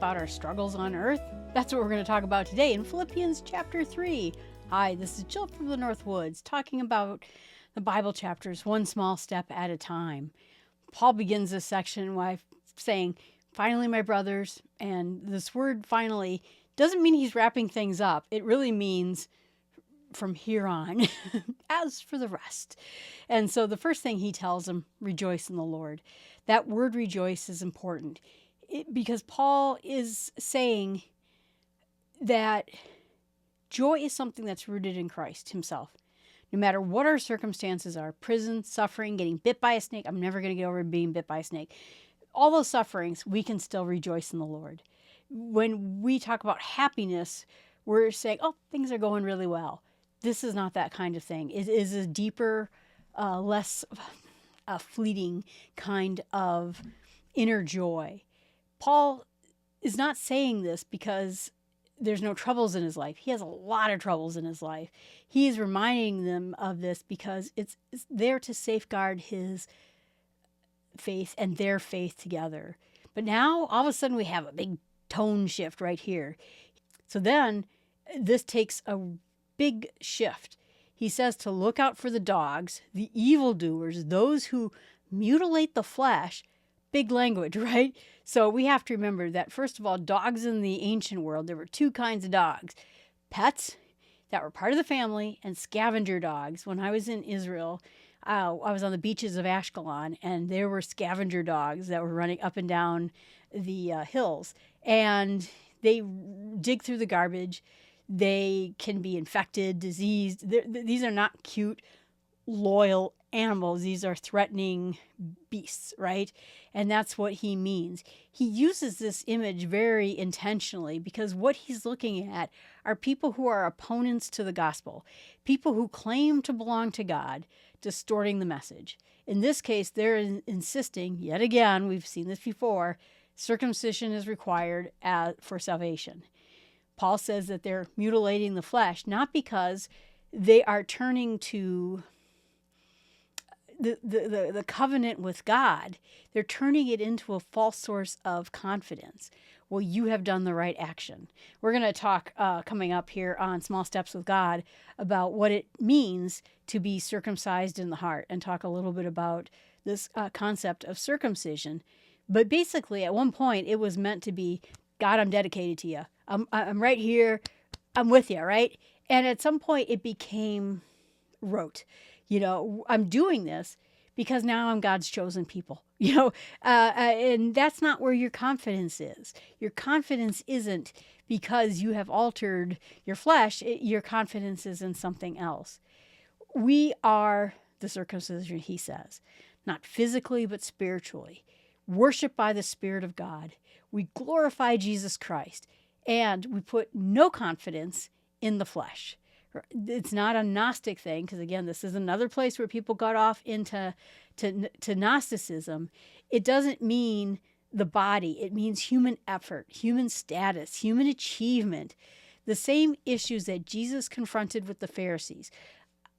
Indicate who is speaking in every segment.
Speaker 1: about our struggles on earth? That's what we're going to talk about today in Philippians chapter 3. Hi, this is Jill from the North Woods talking about the Bible chapters one small step at a time. Paul begins this section by saying, finally, my brothers, and this word finally doesn't mean he's wrapping things up. It really means from here on, as for the rest. And so the first thing he tells them, rejoice in the Lord. That word rejoice is important because Paul is saying that joy is something that's rooted in Christ himself. No matter what our circumstances are, prison, suffering, getting bit by a snake, I'm never going to get over being bit by a snake. All those sufferings, we can still rejoice in the Lord. When we talk about happiness, we're saying, oh, things are going really well. This is not that kind of thing. It is a deeper, less fleeting kind of inner joy. Paul is not saying this because there's no troubles in his life. He has a lot of troubles in his life. He is reminding them of this because it's there to safeguard his faith and their faith together. But now, all of a sudden, we have a big tone shift right here. So then, this takes a big shift. He says to look out for the dogs, the evildoers, those who mutilate the flesh. Big language, right? So we have to remember that, first of all, dogs in the ancient world, there were two kinds of dogs. Pets that were part of the family and scavenger dogs. When I was in Israel, I was on the beaches of Ashkelon, and there were scavenger dogs that were running up and down the hills. And they dig through the garbage. They can be infected, diseased. These are not cute, loyal animals. These are threatening beasts, right? And that's what he means. He uses this image very intentionally because what he's looking at are people who are opponents to the gospel, people who claim to belong to God, distorting the message. In this case, they're insisting, yet again, we've seen this before, circumcision is required for salvation. Paul says that they're mutilating the flesh, not because they are turning to the covenant with God. They're turning it into a false source of confidence. Well, you have done the right action. We're going to talk coming up here on Small Steps with God about what it means to be circumcised in the heart and talk a little bit about this concept of circumcision. But basically, at one point, it was meant to be, God, I'm dedicated to you. I'm right here. I'm with you, right? And at some point, it became rote. I'm doing this because now I'm God's chosen people, and that's not where your confidence is. Your confidence isn't because you have altered your flesh. Your confidence is in something else. We are the circumcision, he says, not physically, but spiritually, worshiped by the Spirit of God. We glorify Jesus Christ, and we put no confidence in the flesh. It's not a Gnostic thing, because again, this is another place where people got off into Gnosticism. It doesn't mean the body. It means human effort, human status, human achievement. The same issues that Jesus confronted with the Pharisees,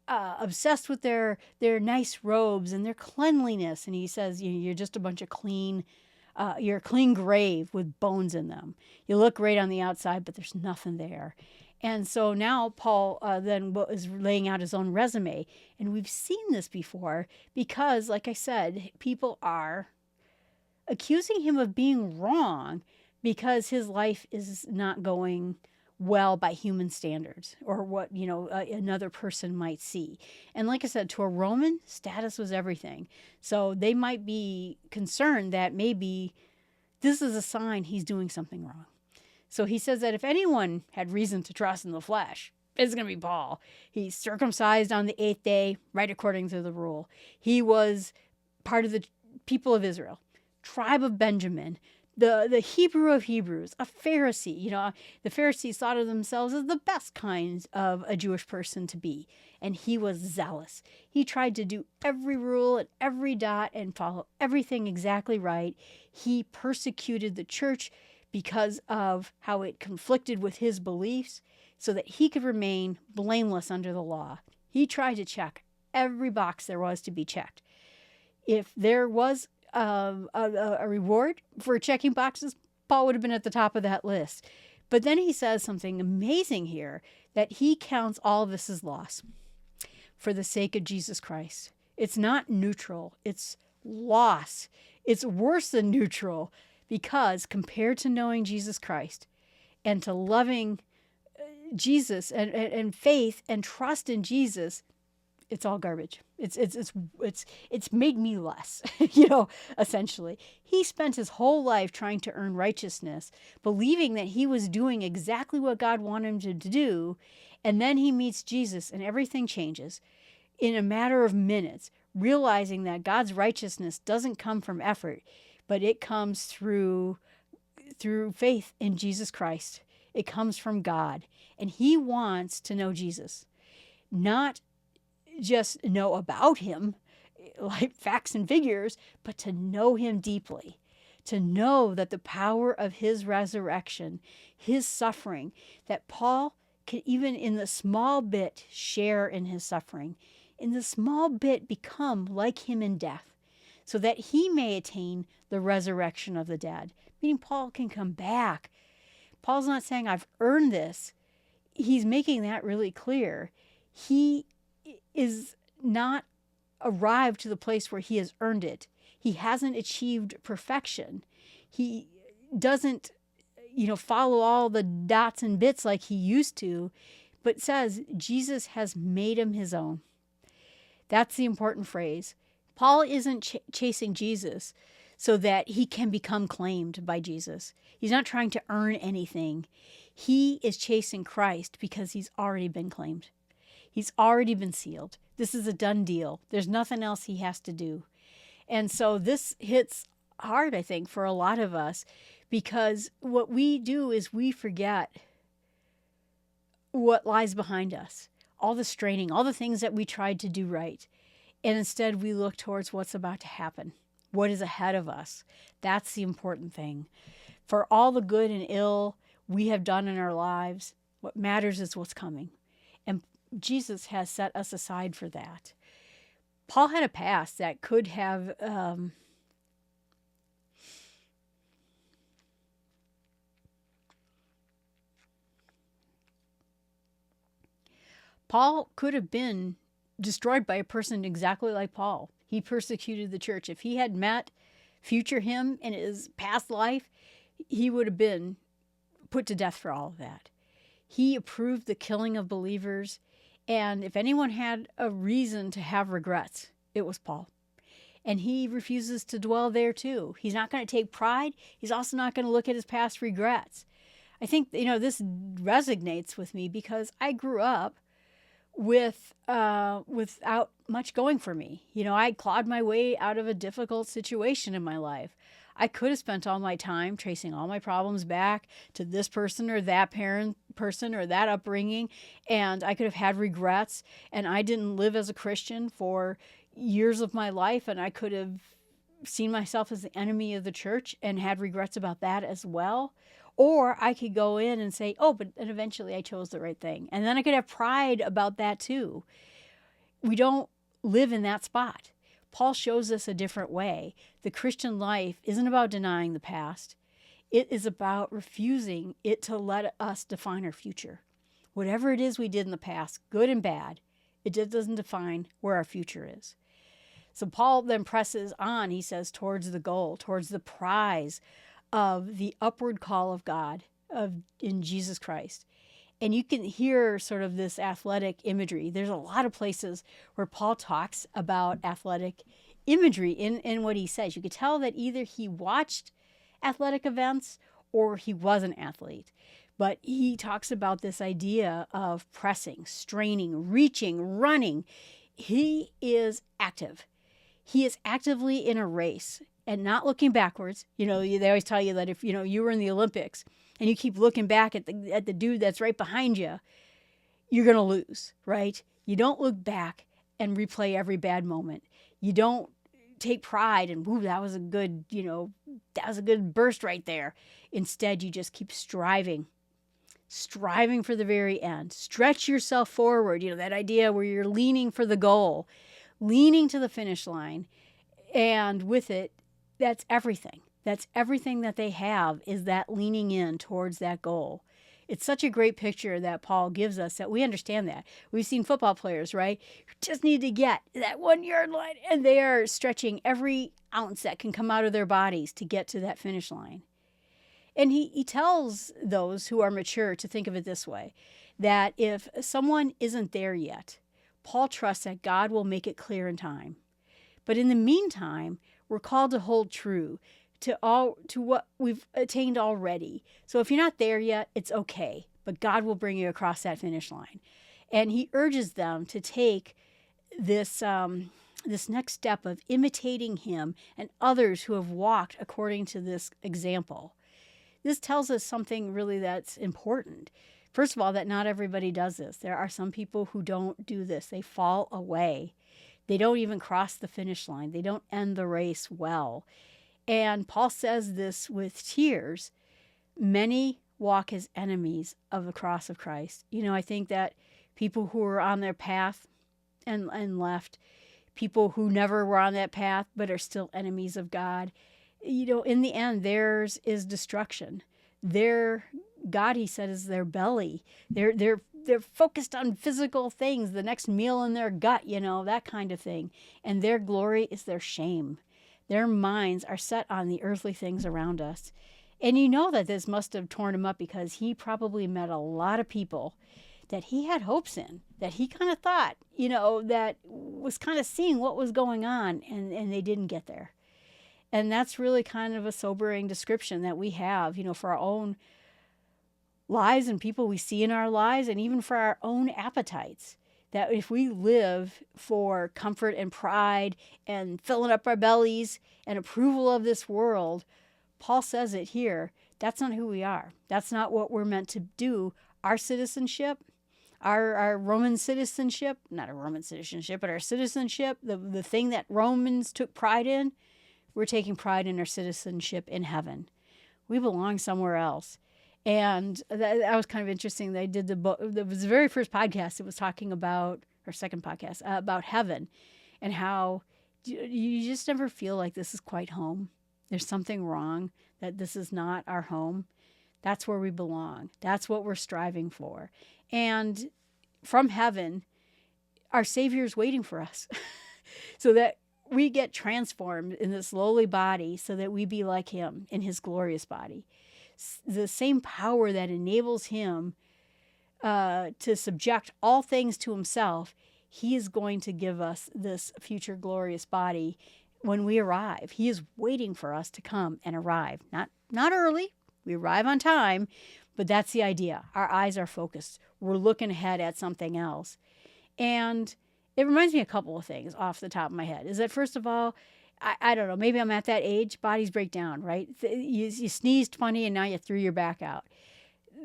Speaker 1: obsessed with their nice robes and their cleanliness. And he says, you're just a bunch of you're a clean grave with bones in them. You look great on the outside, but there's nothing there. And so now Paul then is laying out his own resume. And we've seen this before because, like I said, people are accusing him of being wrong because his life is not going well by human standards or what, another person might see. And like I said, to a Roman, status was everything. So they might be concerned that maybe this is a sign he's doing something wrong. So he says that if anyone had reason to trust in the flesh, it's going to be Paul. He's circumcised on the 8th day, right according to the rule. He was part of the people of Israel, tribe of Benjamin, the Hebrew of Hebrews, a Pharisee. The Pharisees thought of themselves as the best kind of a Jewish person to be. And he was zealous. He tried to do every rule and every dot and follow everything exactly right. He persecuted the church because of how it conflicted with his beliefs so that he could remain blameless under the law. He tried to check every box there was to be checked. If there was a reward for checking boxes, Paul would have been at the top of that list. But then he says something amazing here, that he counts all of this as loss for the sake of Jesus Christ. It's not neutral, it's loss. It's worse than neutral, because compared to knowing Jesus Christ and to loving Jesus and faith and trust in Jesus, it's all garbage. It's made me less, essentially. He spent his whole life trying to earn righteousness, believing that he was doing exactly what God wanted him to do. And then he meets Jesus and everything changes in a matter of minutes, realizing that God's righteousness doesn't come from effort, but it comes through faith in Jesus Christ. It comes from God. And he wants to know Jesus, not just know about him, like facts and figures, but to know him deeply, to know that the power of his resurrection, his suffering, that Paul can even in the small bit share in his suffering, in the small bit become like him in death, so that he may attain the resurrection of the dead, meaning Paul can come back. Paul's not saying I've earned this. He's making that really clear. He is not arrived to the place where he has earned it. He hasn't achieved perfection. He doesn't, follow all the dots and bits like he used to, but says Jesus has made him his own. That's the important phrase. Paul isn't chasing Jesus so that he can become claimed by Jesus. He's not trying to earn anything. He is chasing Christ because he's already been claimed. He's already been sealed. This is a done deal. There's nothing else he has to do. And so this hits hard, I think, for a lot of us, because what we do is we forget what lies behind us, all the straining, all the things that we tried to do right. And instead we look towards what's about to happen, what is ahead of us. That's the important thing. For all the good and ill we have done in our lives, what matters is what's coming. And Jesus has set us aside for that. Paul had a past that could have Paul could have been destroyed by a person exactly like Paul. He persecuted the church. If he had met future him in his past life, he would have been put to death for all of that. He approved the killing of believers. And if anyone had a reason to have regrets, it was Paul. And he refuses to dwell there too. He's not going to take pride. He's also not going to look at his past regrets. I think, this resonates with me because I grew up without much going for me. I clawed my way out of a difficult situation in my life. I could have spent all my time tracing all my problems back to this person or that person or that upbringing, and I could have had regrets, and I didn't live as a Christian for years of my life, and I could have seen myself as the enemy of the church and had regrets about that as well. Or I could go in and say, but eventually I chose the right thing. And then I could have pride about that too. We don't live in that spot. Paul shows us a different way. The Christian life isn't about denying the past. It is about refusing it to let us define our future. Whatever it is we did in the past, good and bad, it just doesn't define where our future is. So Paul then presses on, he says, towards the goal, towards the prize of the upward call of God in Jesus Christ. And you can hear sort of this athletic imagery. There's a lot of places where Paul talks about athletic imagery in what he says. You could tell that either he watched athletic events or he was an athlete. But he talks about this idea of pressing, straining, reaching, running. He is active. He is actively in a race and not looking backwards. They always tell you that if, you were in the Olympics and you keep looking back at the dude that's right behind you, you're going to lose, right? You don't look back and replay every bad moment. You don't take pride and, that was a good, that was a good burst right there. Instead, you just keep striving for the very end. Stretch yourself forward. That idea where you're leaning for the goal, leaning to the finish line. And with it, that's everything. That's everything that they have, is that leaning in towards that goal. It's such a great picture that Paul gives us that we understand that. We've seen football players, right? Who just need to get that 1 yard line, and they are stretching every ounce that can come out of their bodies to get to that finish line. And he tells those who are mature to think of it this way, that if someone isn't there yet, Paul trusts that God will make it clear in time. But in the meantime, we're called to hold true to what we've attained already. So if you're not there yet, it's okay, but God will bring you across that finish line. And he urges them to take this next step of imitating him and others who have walked according to this example. This tells us something really that's important. First of all, that not everybody does this. There are some people who don't do this. They fall away. They don't even cross the finish line. They don't end the race well. And Paul says this with tears. Many walk as enemies of the cross of Christ. I think that people who are on their path and left, people who never were on that path but are still enemies of God, in the end, theirs is destruction. Their God, he said, is their belly. They're focused on physical things, the next meal in their gut, that kind of thing. And their glory is their shame. Their minds are set on the earthly things around us. And that this must have torn him up, because he probably met a lot of people that he had hopes in, that he kind of thought, that was kind of seeing what was going on, and they didn't get there. And that's really kind of a sobering description that we have, for our own lives and people we see in our lives, and even for our own appetites. That if we live for comfort and pride and filling up our bellies and approval of this world, Paul says it here, that's not who we are. That's not what we're meant to do. Our citizenship, our Roman citizenship, not a Roman citizenship, but our citizenship, the thing that Romans took pride in, we're taking pride in our citizenship in heaven. We belong somewhere else. And that was kind of interesting. They did the book. It was the very first podcast. It was talking about, or second podcast, about heaven, and how you just never feel like this is quite home. There's something wrong, that this is not our home. That's where we belong. That's what we're striving for. And from heaven, our Savior is waiting for us so that we get transformed in this lowly body so that we be like him in his glorious body. The same power that enables him to subject all things to himself, he is going to give us this future glorious body when we arrive. He is waiting for us to come and arrive. Not early. We arrive on time, but that's the idea. Our eyes are focused. We're looking ahead at something else. And it reminds me of a couple of things off the top of my head. Is that, first of all, I don't know, maybe I'm at that age, bodies break down, right? You sneezed funny and now you threw your back out.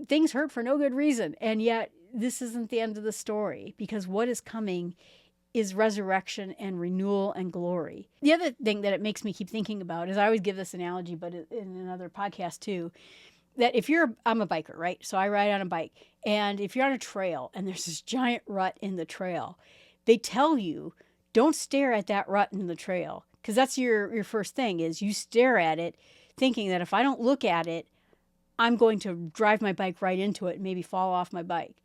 Speaker 1: Things hurt for no good reason. And yet this isn't the end of the story, because what is coming is resurrection and renewal and glory. The other thing that it makes me keep thinking about is, I always give this analogy, but in another podcast too, that I'm a biker, right? So I ride on a bike. And if you're on a trail and there's this giant rut in the trail, they tell you, don't stare at that rut in the trail. Because that's your first thing, is you stare at it thinking that if I don't look at it, I'm going to drive my bike right into it and maybe fall off my bike.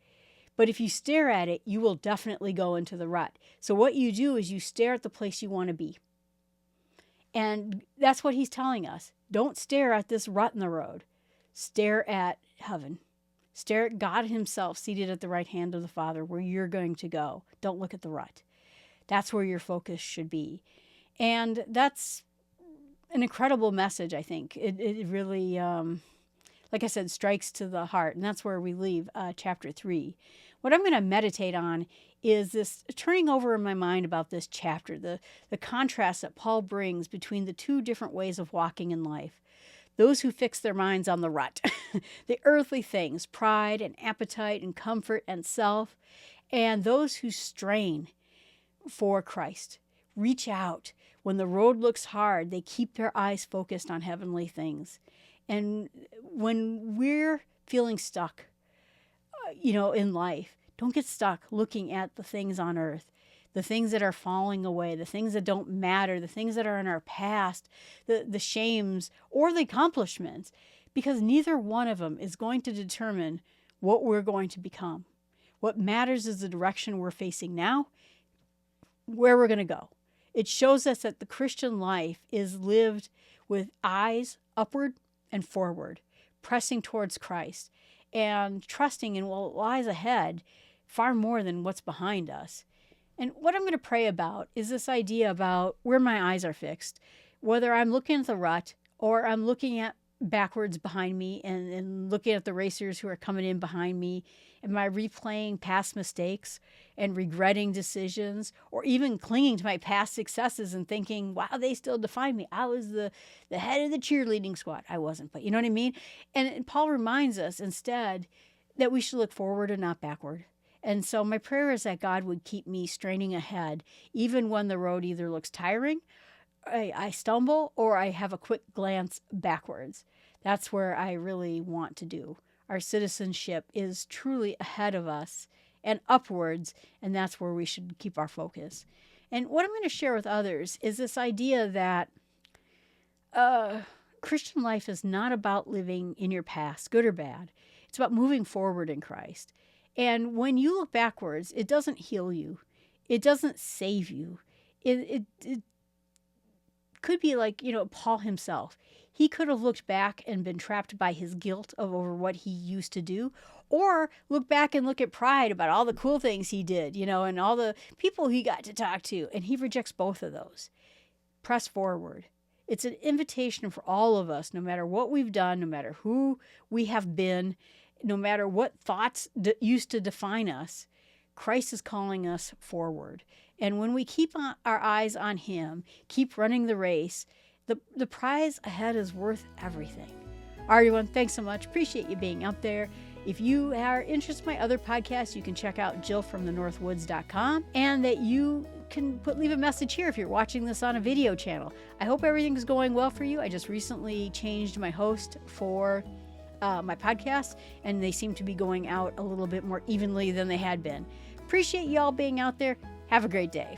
Speaker 1: But if you stare at it, you will definitely go into the rut. So what you do is you stare at the place you want to be. And that's what he's telling us. Don't stare at this rut in the road. Stare at heaven. Stare at God himself seated at the right hand of the Father, where you're going to go. Don't look at the rut. That's where your focus should be. And that's an incredible message, I think. It really, like I said, strikes to the heart. And that's where we leave chapter 3. What I'm going to meditate on is this turning over in my mind about this chapter, the contrast that Paul brings between the two different ways of walking in life. Those who fix their minds on the rut, the earthly things, pride and appetite and comfort and self, and those who strain for Christ. Reach out. When the road looks hard, they keep their eyes focused on heavenly things. And when we're feeling stuck, in life, don't get stuck looking at the things on earth. the things that are falling away, the things that don't matter, the things that are in our past, the shames or the accomplishments, because neither one of them is going to determine what we're going to become. What matters is the direction we're facing now, where we're going to go. It shows us that the Christian life is lived with eyes upward and forward, pressing towards Christ and trusting in what lies ahead far more than what's behind us. And what I'm going to pray about is this idea about where my eyes are fixed, whether I'm looking at the rut or I'm looking at backwards behind me and looking at the racers who are coming in behind me. Am I replaying past mistakes and regretting decisions, or even clinging to my past successes and thinking, wow, they still define me. I was the head of the cheerleading squad. I wasn't, but you know what I mean? And Paul reminds us instead that we should look forward and not backward. And so my prayer is that God would keep me straining ahead, even when the road either looks tiring, I stumble, or I have a quick glance backwards. That's where I really want to do. Our citizenship is truly ahead of us and upwards, and that's where we should keep our focus. And what I'm going to share with others is this idea that Christian life is not about living in your past, good or bad. It's about moving forward in Christ. And when you look backwards, it doesn't heal you. It doesn't save you. It could be like, Paul himself. He could have looked back and been trapped by his guilt over what he used to do, or look back and look at pride about all the cool things he did, and all the people he got to talk to. And he rejects both of those. Press forward. It's an invitation for all of us, no matter what we've done, no matter who we have been, no matter what thoughts used to define us. Christ is calling us forward. And when we keep our eyes on him, keep running the race, the prize ahead is worth everything. All right, everyone, thanks so much. Appreciate you being out there. If you are interested in my other podcasts, you can check out jillfromthenorthwoods.com, and that you can leave a message here if you're watching this on a video channel. I hope everything's going well for you. I just recently changed my host for my podcast, and they seem to be going out a little bit more evenly than they had been. Appreciate y'all being out there. Have a great day.